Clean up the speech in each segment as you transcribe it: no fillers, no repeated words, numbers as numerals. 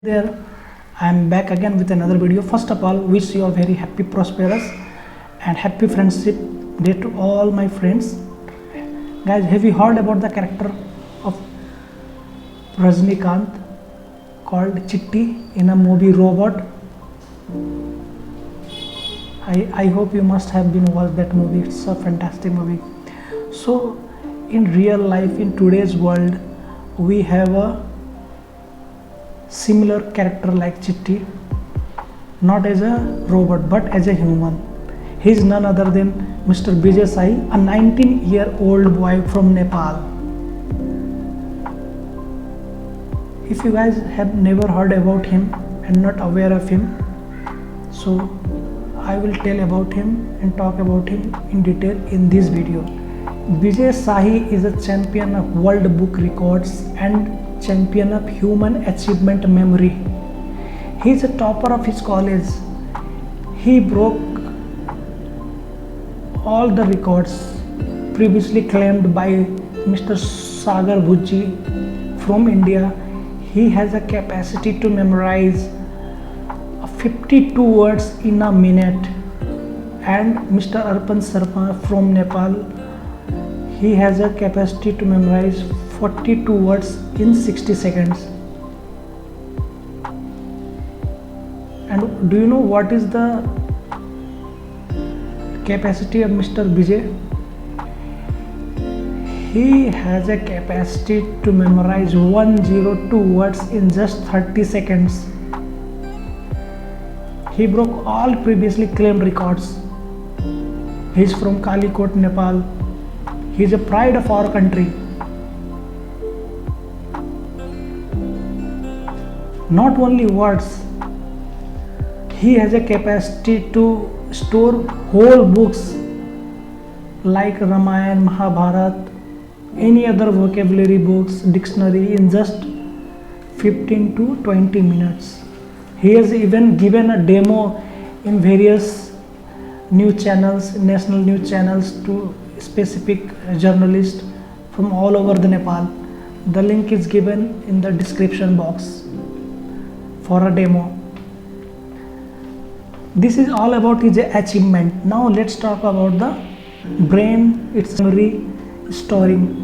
There, I am back again with another video. First of all, wish you a very happy, prosperous and happy friendship day to all my friends. Guys, have you heard about the character of Rajnikant called Chitti in a movie Robot? I hope you must have been watched that movie. It's a fantastic movie. So in real life, in today's world, we have a similar character like Chitti, not as a robot but as a human. He is none other than Mr. Bijay Sai, a 19-year-old boy from Nepal. If you guys have never heard about him and not aware of him, so I will tell about him and talk about him in detail in this video. Bijay Sai is a champion of World Book Records and champion of human achievement memory. He is a topper of his college. He broke all the records previously claimed by Mr. Sagar Bhujji from India. He has a capacity to memorize 52 words in a minute. And Mr. Arpan Sharma from Nepal, he has a capacity to memorize 42 words in 60 seconds. And do you know what is the capacity of Mr. Bijay? He has a capacity to memorize 102 words in just 30 seconds. He broke all previously claimed records. He is from Kalikot, Nepal. He is a pride of our country. Not only words, he has a capacity to store whole books like Ramayana, Mahabharata, any other vocabulary books, dictionary in just 15 to 20 minutes. He has even given a demo in various news channels, national news channels, to specific journalists from all over the Nepal. The link is given in the description box for a demo. This is all about his achievement. Now let's talk about the brain, its memory storing.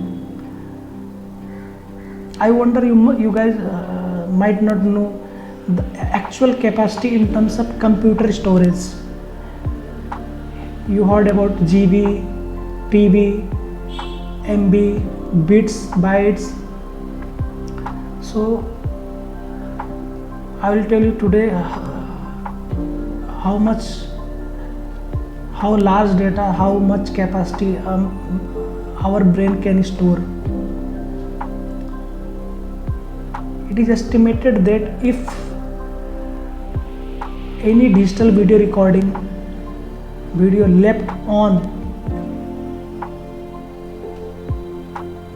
I wonder you guys might not know the actual capacity in terms of computer storage. You heard about GB, TB, MB, bits, bytes. So I will tell you today how large data, how much capacity our brain can store. It is estimated that if any digital video recording video left on,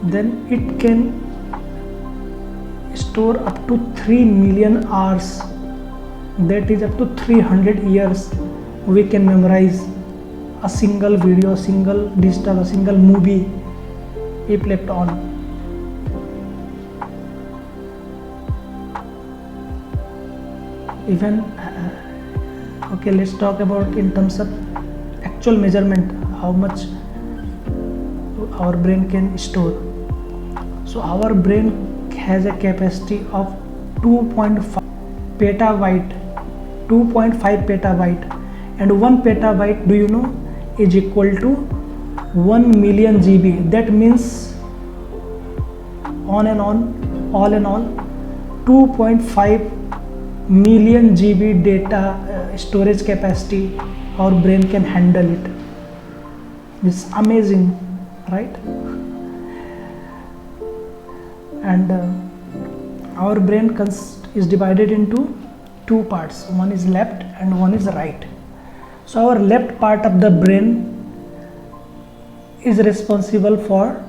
then it can store up to 3 million hours. That is up to 300 years we can memorize a single video, single digital, a single movie if left on. Even okay, let's talk about in terms of actual measurement, how much our brain can store. So our brain has a capacity of 2.5 petabyte, 2.5 petabyte, and 1 petabyte, do you know, is equal to 1 million GB. That means all in all 2.5 million GB data storage capacity our brain can handle it. It's amazing, right? And our brain is divided into two parts. One is left and one is right. So our left part of the brain is responsible for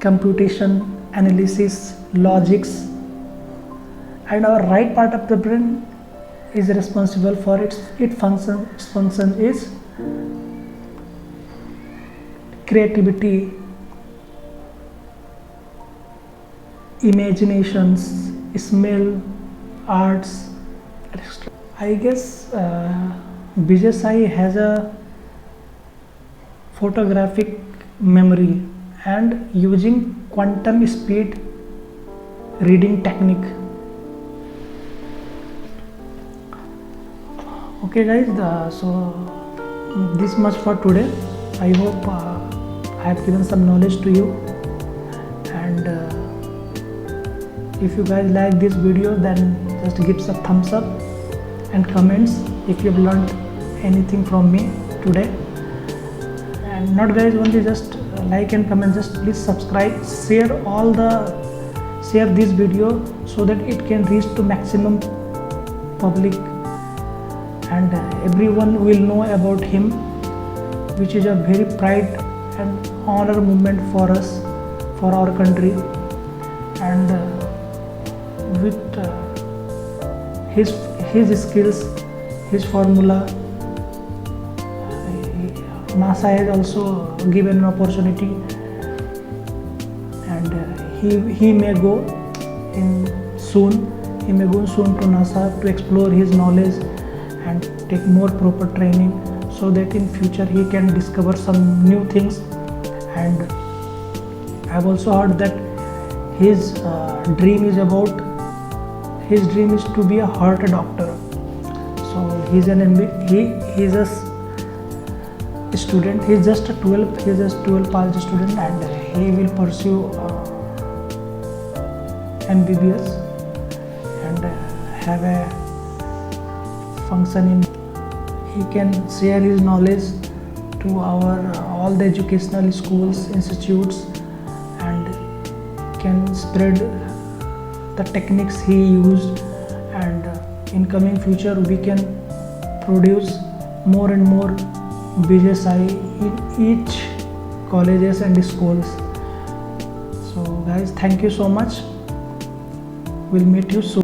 computation, analysis, logics, and our right part of the brain is responsible for its function is creativity, imaginations, smell, arts, etc. I guess Vijay Sai has a photographic memory and using quantum speed reading technique. Okay guys, so this much for today. I hope I have given some knowledge to you, and if you guys like this video, then just give us a thumbs up and comments if you have learned anything from me today. And not guys only just like and comment, just please subscribe, share this video so that it can reach to maximum public and everyone will know about him, which is a very pride and honor moment for us, for our country. And with his skills, his formula, NASA has also given an opportunity, and he may go soon to NASA to explore his knowledge and take more proper training, so that in future he can discover some new things. And I have also heard that his dream is to be a heart doctor. So he's he's a student. He's just 12 passed student, and he will pursue MBBS and have a function in. He can share his knowledge to all the educational schools, institutes, and can spread the techniques he used. And in coming future we can produce more and more Vijay Sai in each colleges and schools. So guys, thank you so much. We'll meet you soon.